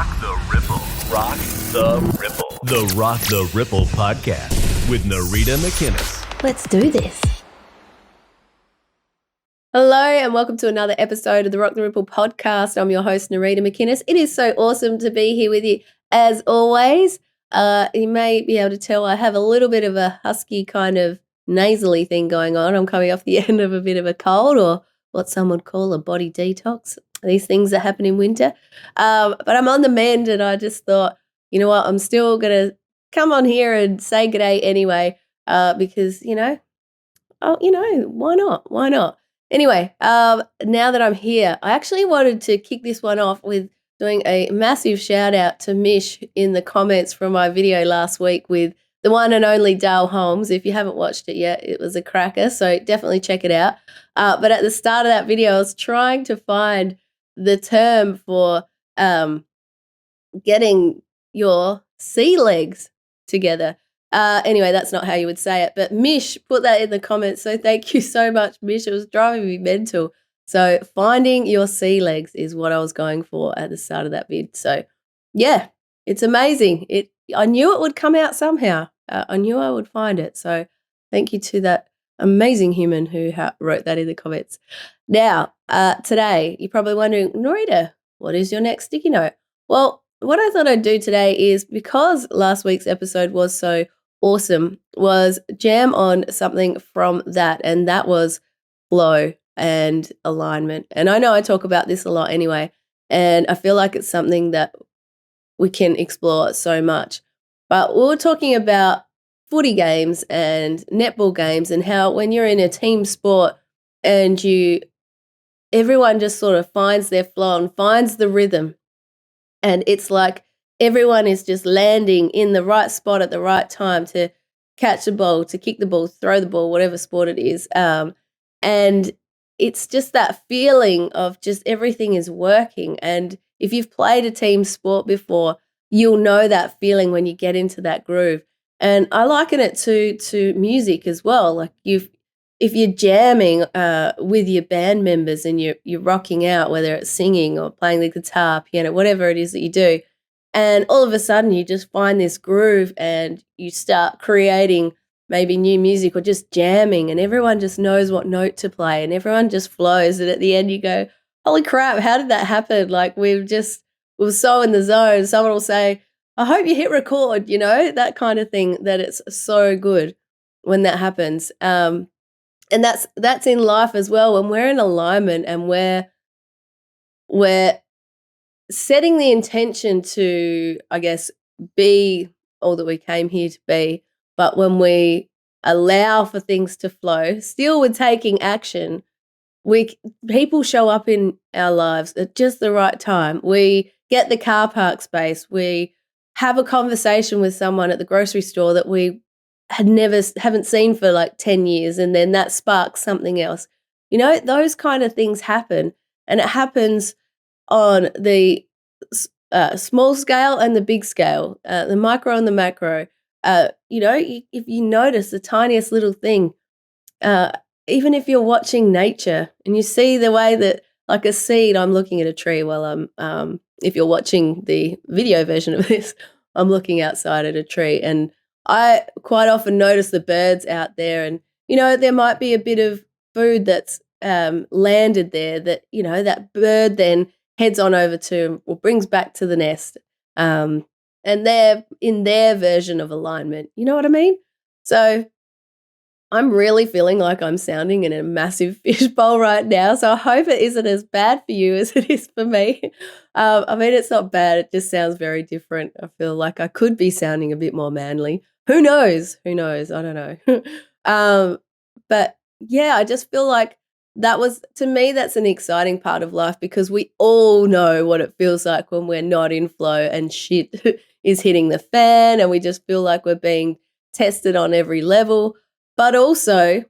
Rock the Ripple. Rock the Ripple. The Rock the Ripple podcast with Narita McInnes. Let's do this. Hello and welcome to another episode of the Rock the Ripple podcast. I'm your host, Narita McInnes. It is so awesome to be here with you as always. You may be able to tell I have a little bit of a husky kind of nasally thing going on. I'm coming off the end of a bit of a cold, or what some would call a body detox. These things that happen in winter. But I'm on the mend and I just thought, you know what, I'm still going to come on here and say g'day anyway because, why not? Why not? Anyway, now that I'm here, I actually wanted to kick this one off with doing a massive shout out to Mish in the comments from my video last week with the one and only Dale Holmes. If you haven't watched it yet, it was a cracker, so definitely check it out. But at the start of that video, I was trying to find the term for getting your sea legs together. Anyway, that's not how you would say it, but Mish put that in the comments, so thank you so much, Mish. It was driving me mental. So finding your sea legs is what I was going for at the start of that vid. So yeah, it's amazing. I knew it would come out somehow. I knew I would find it. So thank you to that amazing human who wrote that in the comments. Now, today, you're probably wondering, Norita, what is your next sticky note? Well, what I thought I'd do today is, because last week's episode was so awesome, was jam on something from that, and that was flow and alignment. And I know I talk about this a lot anyway, and I feel like it's something that we can explore so much. But we were talking about footy games and netball games and how when you're in a team sport and everyone just sort of finds their flow and finds the rhythm, and it's like everyone is just landing in the right spot at the right time to catch the ball, to kick the ball, throw the ball, whatever sport it is. And it's just that feeling of just everything is working. And if you've played a team sport before, you'll know that feeling when you get into that groove. And I liken it to music as well. Like if you're jamming with your band members and you're rocking out, whether it's singing or playing the guitar, piano, whatever it is that you do, and all of a sudden you just find this groove and you start creating maybe new music or just jamming, and everyone just knows what note to play and everyone just flows. And at the end you go, holy crap, how did that happen? Like we were so in the zone. Someone will say, I hope you hit record, that kind of thing, that it's so good when that happens. And that's in life as well. When we're in alignment and we're setting the intention to, I guess, be all that we came here to be, but when we allow for things to flow, still with taking action, people show up in our lives at just the right time. We get the car park space. We have a conversation with someone at the grocery store that we haven't seen for like 10 years, and then that sparks something else. Those kind of things happen, and it happens on the small scale and the big scale, the micro and the macro. If you notice the tiniest little thing, even if you're watching nature and you see the way that, like a seed, I'm looking at a tree while I'm, if you're watching the video version of this, I'm looking outside at a tree, and I quite often notice the birds out there, and, there might be a bit of food that's landed there that, that bird then heads on over to or brings back to the nest. And they're in their version of alignment. You know what I mean? So I'm really feeling like I'm sounding in a massive fishbowl right now. So I hope it isn't as bad for you as it is for me. It's not bad. It just sounds very different. I feel like I could be sounding a bit more manly. Who knows? I don't know. But yeah, I just feel like to me, that's an exciting part of life, because we all know what it feels like when we're not in flow and shit is hitting the fan and we just feel like we're being tested on every level. But also,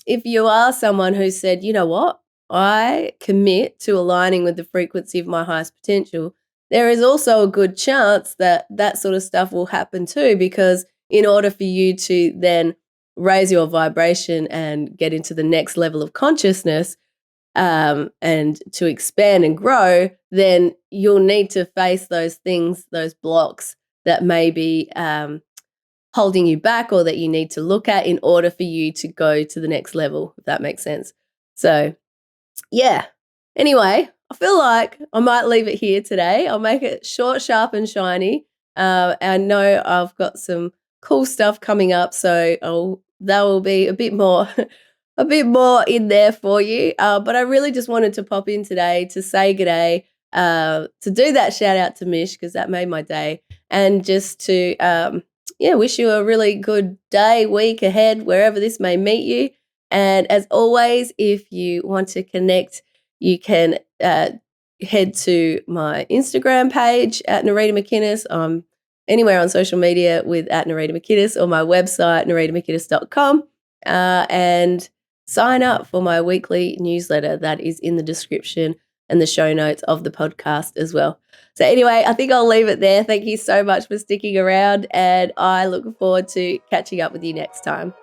if you are someone who said, you know what, I commit to aligning with the frequency of my highest potential, there is also a good chance that that sort of stuff will happen too, because in order for you to then raise your vibration and get into the next level of consciousness, and to expand and grow, then you'll need to face those things, those blocks that may be holding you back or that you need to look at in order for you to go to the next level, if that makes sense. So, yeah. Anyway, I feel like I might leave it here today. I'll make it short, sharp, and shiny. I know I've got some cool stuff coming up, so that will be a bit more a bit more in there for you. But I really just wanted to pop in today to say g'day, to do that shout out to Mish because that made my day, and just to wish you a really good day, week ahead, wherever this may meet you. And as always, if you want to connect, you can head to my Instagram page at Narita McInnes. I'm anywhere on social media with at Narita McInnes, or my website, naritamcInnes.com, and sign up for my weekly newsletter that is in the description and the show notes of the podcast as well. So anyway, I think I'll leave it there. Thank you so much for sticking around, and I look forward to catching up with you next time.